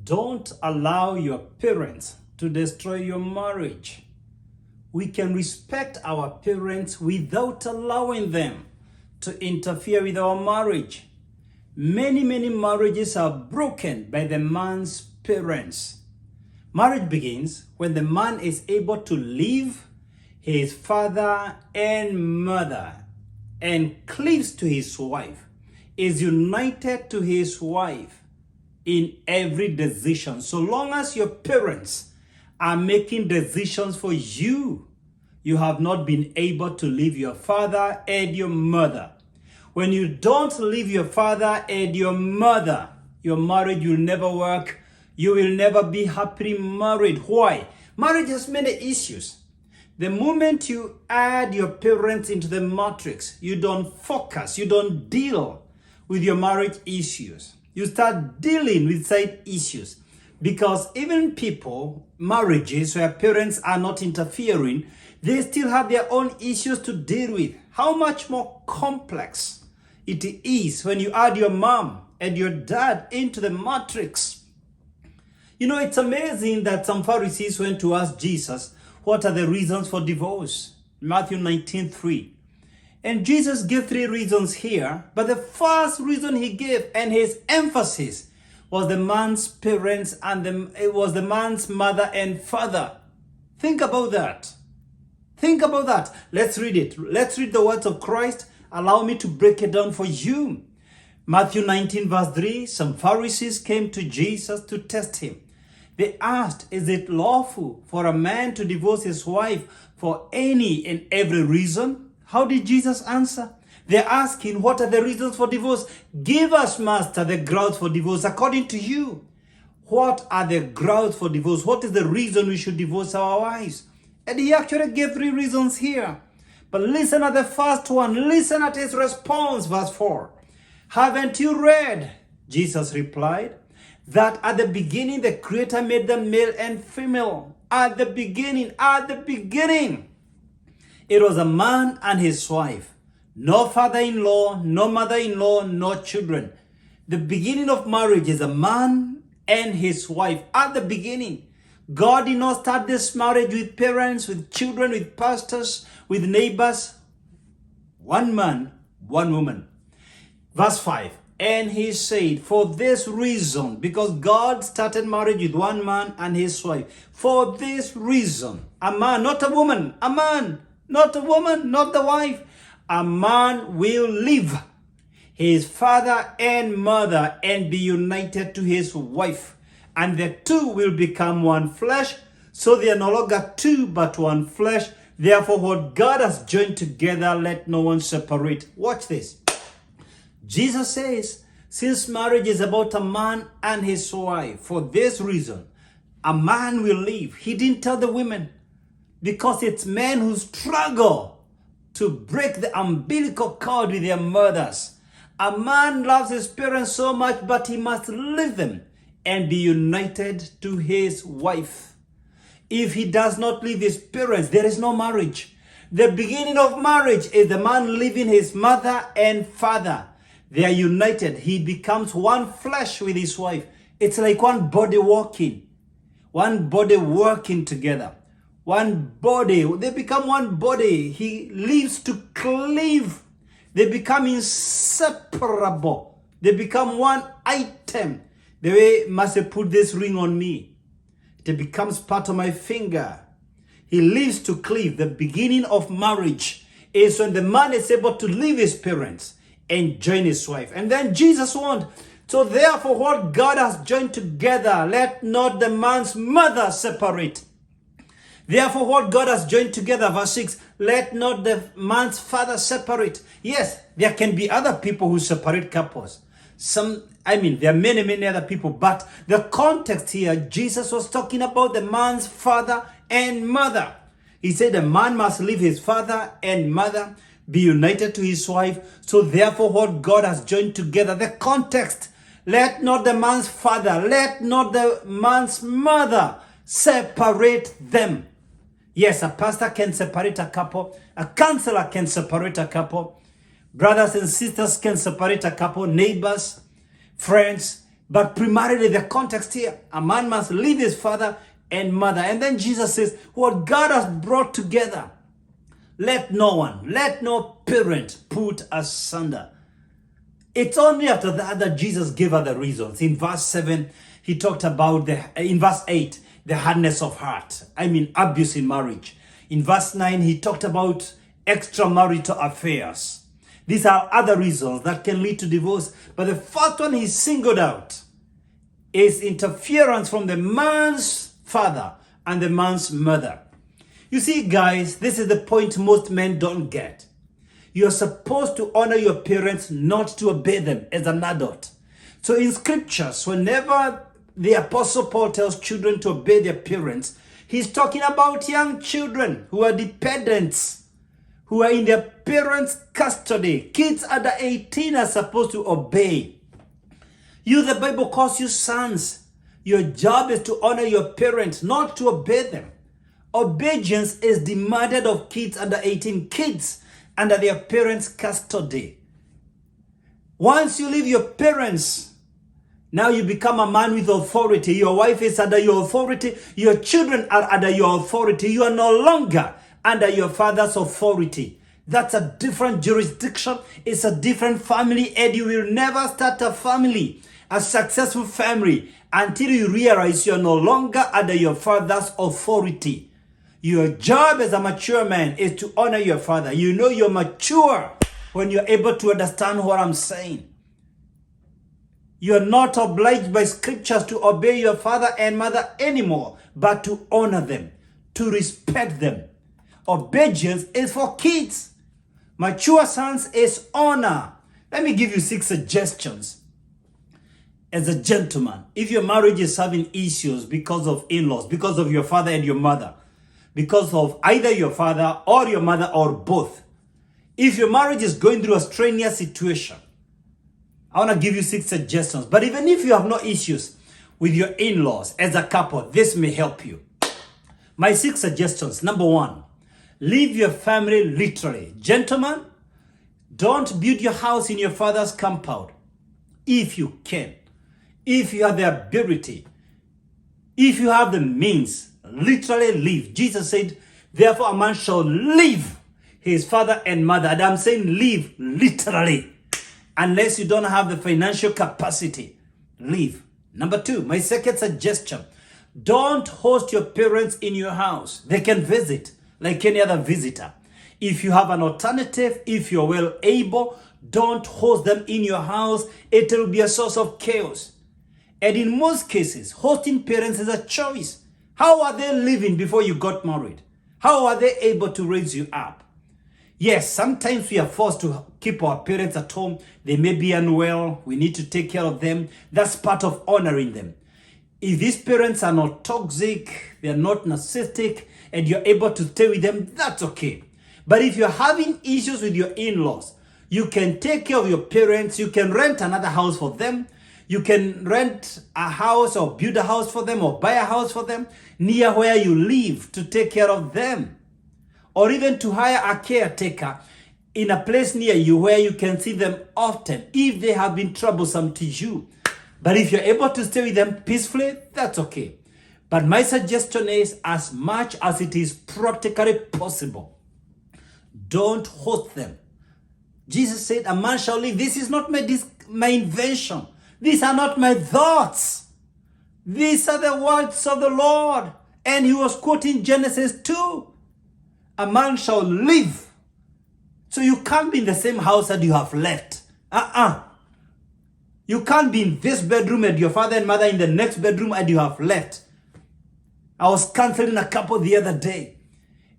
Don't allow your parents to destroy your marriage. We can respect our parents without allowing them to interfere with our marriage. Many marriages are broken by the man's parents. Marriage begins when the man is able to leave his father and mother and cleaves to his wife, is united to his wife in every decision. So long as your parents are making decisions for you, you have not been able to leave your father and your mother. When you don't leave your father and your mother, your marriage will never work. You will never be happily married. Why? Marriage has many issues. The moment you add your parents into the matrix, you don't focus, you don't deal with your marriage issues. You start dealing with side issues. Because even people, marriages where parents are not interfering, they still have their own issues to deal with. How much more complex it is when you add your mom and your dad into the matrix. You know, it's amazing that some Pharisees went to ask Jesus, what are the reasons for divorce? Matthew 19:3. And Jesus gave 3 reasons here, but the first reason he gave, and his emphasis, was the man's parents and it was the man's mother and father. Think about that. Think about that. Let's read it. Let's read the words of Christ. Allow me to break it down for you. Matthew 19 verse 3, some Pharisees came to Jesus to test him. They asked, is it lawful for a man to divorce his wife for any and every reason? How did Jesus answer? They're asking, what are the reasons for divorce? Give us, Master, the grounds for divorce according to you. What are the grounds for divorce? What is the reason we should divorce our wives? And he actually gave 3 reasons here. But listen at the first one. Listen at his response, verse 4. Haven't you read, Jesus replied, that at the beginning the Creator made them male and female? At the beginning, it was a man and his wife. No father-in-law, no mother-in-law, no children. The beginning of marriage is a man and his wife. At the beginning, God did not start this marriage with parents, with children, with pastors, with neighbors. One man, one woman. Verse 5. And he said, for this reason, because God started marriage with one man and his wife. For this reason, a man, not a woman, a man, not a woman, not the wife. A man will leave his father and mother and be united to his wife. And the two will become one flesh. So they are no longer two, but one flesh. Therefore, what God has joined together, let no one separate. Watch this. Jesus says, since marriage is about a man and his wife, for this reason, a man will leave. He didn't tell the women, because it's men who struggle to break the umbilical cord with their mothers. A man loves his parents so much, but he must leave them and be united to his wife. If he does not leave his parents, there is no marriage. The beginning of marriage is the man leaving his mother and father. They are united. He becomes one flesh with his wife. It's like one body walking. One body working together. One body. They become one body. He lives to cleave. They become inseparable. They become one item. The way Master put this ring on me, it becomes part of my finger. He lives to cleave. The beginning of marriage is when the man is able to leave his parents and join his wife. And then Jesus warned, so therefore what God has joined together, let not the man's mother separate. Therefore what God has joined together, verse 6, let not the man's father separate. Yes, there can be other people who separate couples. There are many other people, but the context here, Jesus was talking about the man's father and mother. He said a man must leave his father and mother, be united to his wife. So therefore what God has joined together, the context, let not the man's father, let not the man's mother separate them. Yes, a pastor can separate a couple. A counselor can separate a couple. Brothers and sisters can separate a couple. Neighbors, friends, But primarily the context here, a man must leave his father and mother. And then Jesus says, what God has brought together, let no parent put asunder. It's only after that Jesus gave other reasons. In verse 7, he talked about in verse 8, the hardness of heart. Abuse in marriage. In verse 9, he talked about extramarital affairs. These are other reasons that can lead to divorce. But the first one he singled out is interference from the man's father and the man's mother. You see, guys, this is the point most men don't get. You're supposed to honor your parents, not to obey them as an adult. So in scriptures, whenever the Apostle Paul tells children to obey their parents, he's talking about young children who are dependents, who are in their parents' custody. Kids under 18 are supposed to obey. You, the Bible calls you sons. Your job is to honor your parents, not to obey them. Obedience is demanded of kids under 18, kids under their parents' custody. Once you leave your parents, now you become a man with authority. Your wife is under your authority. Your children are under your authority. You are no longer under your father's authority. That's a different jurisdiction. It's a different family, and you will never start a family, a successful family, until you realize you're no longer under your father's authority. Your job as a mature man is to honor your father. You know you're mature when you're able to understand what I'm saying. You're not obliged by scriptures to obey your father and mother anymore, but to honor them, to respect them. Obedience is for kids. Mature sons is honor. Let me give you 6 suggestions. As a gentleman, if your marriage is having issues because of in-laws, because of your father and your mother, because of either your father or your mother or both, if your marriage is going through a strenuous situation, I want to give you 6 suggestions. But even if you have no issues with your in-laws as a couple, this may help you. My 6 suggestions. Number 1, leave your family literally. Gentlemen, don't build your house in your father's compound. If you can, if you have the ability, if you have the means, literally leave. Jesus said, therefore a man shall leave his father and mother. And I'm saying leave literally. Unless you don't have the financial capacity, leave. Number 2, my second suggestion, don't host your parents in your house. They can visit like any other visitor. If you have an alternative, if you're well able, don't host them in your house. It will be a source of chaos. And in most cases, hosting parents is a choice. How are they living before you got married? How are they able to raise you up? Yes, sometimes we are forced to keep our parents at home. They may be unwell. We need to take care of them. That's part of honoring them. If these parents are not toxic, they're not narcissistic, and you're able to stay with them, that's okay. But if you're having issues with your in-laws, you can take care of your parents. You can rent another house for them. You can rent a house or build a house for them or buy a house for them near where you live to take care of them. Or even to hire a caretaker in a place near you where you can see them often if they have been troublesome to you. But if you're able to stay with them peacefully, that's okay. But my suggestion is, as much as it is practically possible, don't host them. Jesus said, a man shall live. This is not my invention. These are not my thoughts. These are the words of the Lord. And he was quoting Genesis 2. A man shall live. So you can't be in the same house that you have left. You can't be in this bedroom and your father and mother in the next bedroom and you have left. I was counseling a couple the other day,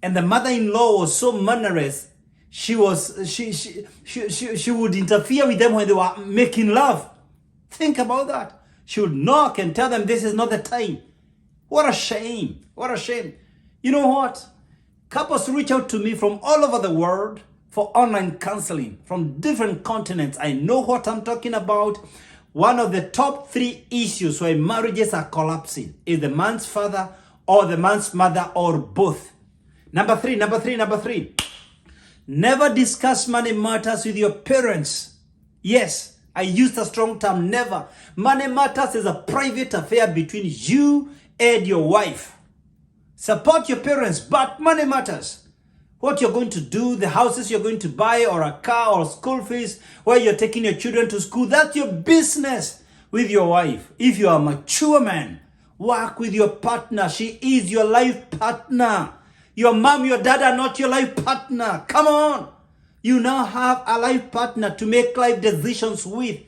and the mother-in-law was so mannerless. She would interfere with them when they were making love. Think about that. She would knock and tell them this is not the time. What a shame. What a shame. You know what? Couples reach out to me from all over the world for online counseling from different continents. I know what I'm talking about. One of the top 3 issues why marriages are collapsing is the man's father or the man's mother or both. Number 3. Never discuss money matters with your parents. Yes, I used a strong term, never. Money matters is a private affair between you and your wife. Support your parents, but money matters. What you're going to do, the houses you're going to buy, or a car, or school fees, where you're taking your children to school, that's your business with your wife. If you are a mature man, work with your partner. She is your life partner. Your mom, your dad are not your life partner. Come on. You now have a life partner to make life decisions with.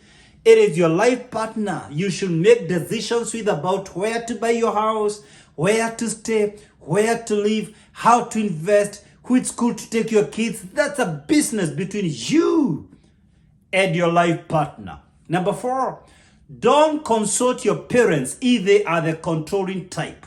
It is your life partner you should make decisions with about where to buy your house, where to stay, where to live, how to invest, which school to take your kids. That's a business between you and your life partner. Number 4, don't consult your parents if they are the controlling type.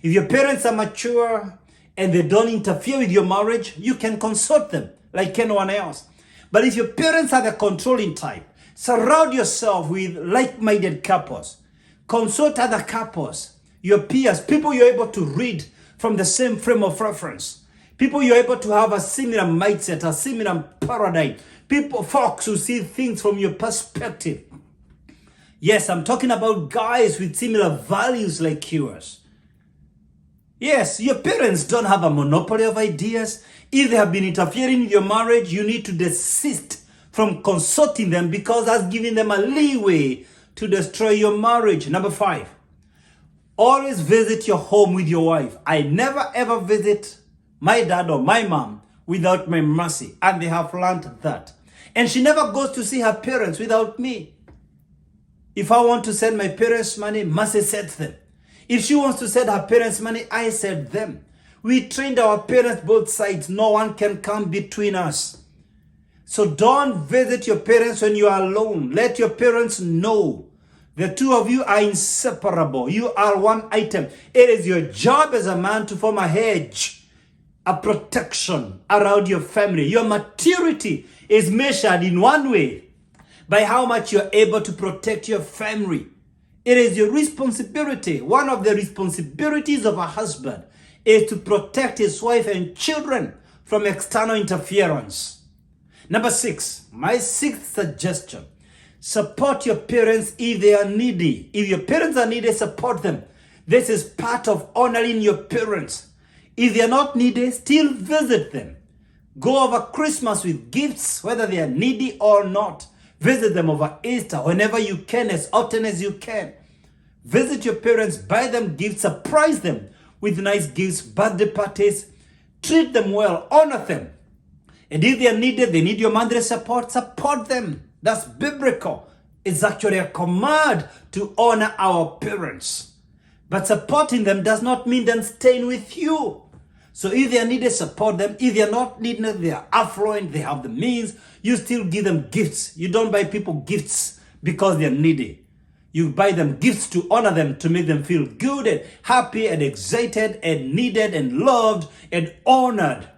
If your parents are mature and they don't interfere with your marriage, you can consult them like anyone else. But if your parents are the controlling type, surround yourself with like-minded couples. Consult other couples, your peers, people you're able to read from the same frame of reference. People you're able to have a similar mindset, a similar paradigm. Folks who see things from your perspective. Yes, I'm talking about guys with similar values like yours. Yes, your parents don't have a monopoly of ideas. If they have been interfering with your marriage, you need to desist from consulting them because that's giving them a leeway to destroy your marriage. Number 5, always visit your home with your wife. I never ever visit my dad or my mom without my mercy, and they have learned that. And she never goes to see her parents without me. If I want to send my parents money, Mercy sends them. If she wants to send her parents money, I send them. We trained our parents both sides. No one can come between us. So don't visit your parents when you are alone. Let your parents know. The two of you are inseparable. You are one item. It is your job as a man to form a hedge, a protection around your family. Your maturity is measured in one way, by how much you're able to protect your family. It is your responsibility. One of the responsibilities of a husband is to protect his wife and children from external interference. Number 6, my 6th suggestion. Support your parents if they are needy. If your parents are needy, support them. This is part of honoring your parents. If they are not needy, still visit them. Go over Christmas with gifts, whether they are needy or not. Visit them over Easter, whenever you can, as often as you can. Visit your parents, buy them gifts, surprise them with nice gifts, birthday parties. Treat them well, honor them. And if they are needed, they need your mother's support, support them. That's biblical. It's actually a command to honor our parents. But supporting them does not mean them staying with you. So if they are needed, support them. If they are not needed, they are affluent, they have the means, you still give them gifts. You don't buy people gifts because they are needy. You buy them gifts to honor them, to make them feel good and happy and excited and needed and loved and honored.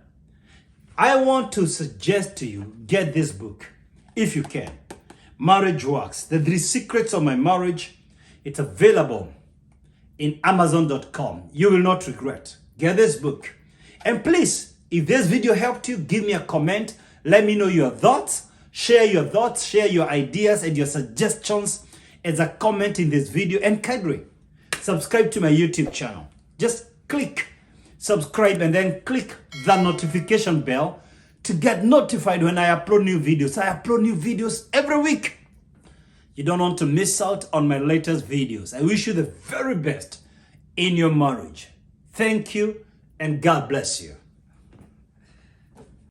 I want to suggest to you, get this book, if you can. Marriage Works, The 3 Secrets of My Marriage. It's available in Amazon.com. You will not regret. Get this book. And please, if this video helped you, give me a comment. Let me know your thoughts. Share your thoughts, share your ideas and your suggestions as a comment in this video. And kindly subscribe to my YouTube channel. Just click subscribe and then click the notification bell to get notified when I upload new videos. I upload new videos every week. You don't want to miss out on my latest videos. I wish you the very best in your marriage. Thank you and God bless you.